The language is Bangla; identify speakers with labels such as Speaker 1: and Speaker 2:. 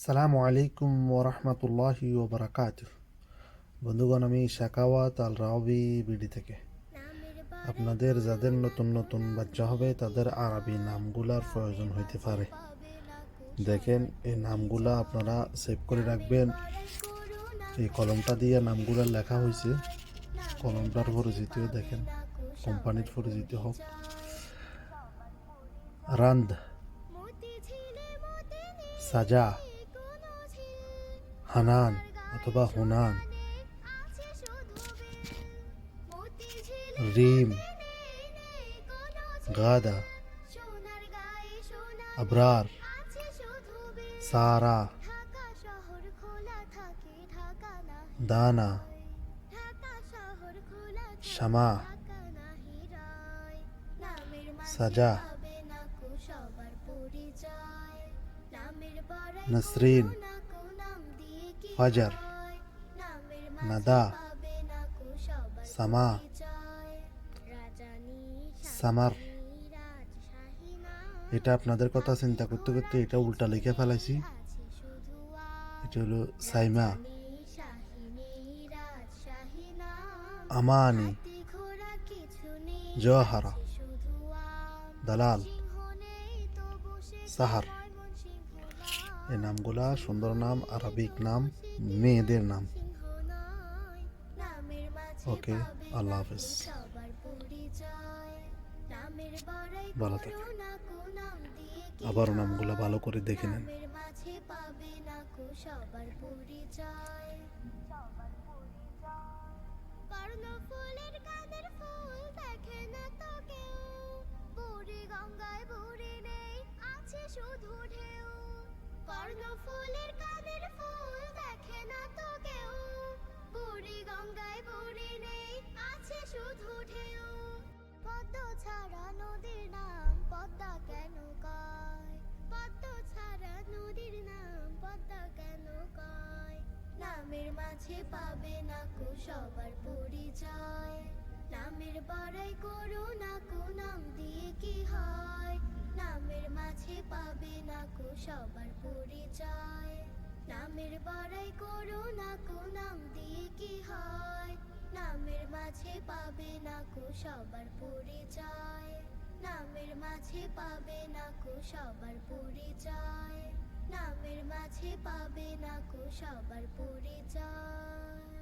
Speaker 1: সালামু আলাইকুম ওরহমতুল্লাহি ওবরাকাতুহ। বন্ধুগণ, আমি শাকাওয়াত আল রাওবি বিডি থেকে আপনাদের যাদের নতুন নতুন বাচ্চা হবে তাদের আরবি নামগুলার প্রয়োজন হইতে পারে। দেখেন, এই নামগুলা আপনারা সেভ করে রাখবেন। এই কলমটা দিয়ে নামগুলা লেখা হয়েছে। কলমটার পরিচিতিও দেখেন, কোম্পানির পরিচিতি হোক। রান্দ, সাজা, হানান অথবা হুনান, রিম, গাদা, আবরার, সারা, দানা, শামা, সাজা, নসরিন, ফজর, নাদা, সামা, সামার। এটা আপনাদের কথা চিন্তা করতে করতে এটা উল্টা লিখে ফেলাইছি। এটা হলো সাইমা, আমানি, জওহারা, দালাল, সাহার। এই নামগুলা সুন্দর নাম, আরবিক নাম, মেয়েদের নাম। ওকে, আল্লাহ হাফেজ, ভালো থাকে। আবার নামগুলা ভালো করে দেখে নেন।
Speaker 2: কর্ণফুলের কাঁধের ফুল দেখে না তো কেউ, বুড়ি গঙ্গায় বুড়ি নেই, আছে শুধু ঢেউ। কর্ণফুলের কাঁধের ফুল দেখে না তো কেউ, বুড়ি গঙ্গায় বুড়ি নেই, আছে শুধু ঢেউ। পদ্ম ছাড়া নদীর নাম পদ্মা কেন কয়? পদ্ম ছাড়া নদীর নাম পদ্মা কেন কয়? নামের মাঝে পাবে না কো সবার পরিচয়। নামের বড়াই করো না কো নাম দিয়ে কি হয়? নামের মাঝে পাবে না কো সবার পরিচয়। নামের বড়াই করো না কো নাম দিয়ে কি হয়? নামের মাঝে পাবে না কো সবার পরিচয়। নামের মাঝে পাবে না কো সবার পরিচয়। নামের মাঝে পাবে না কো সবার পরিচয়।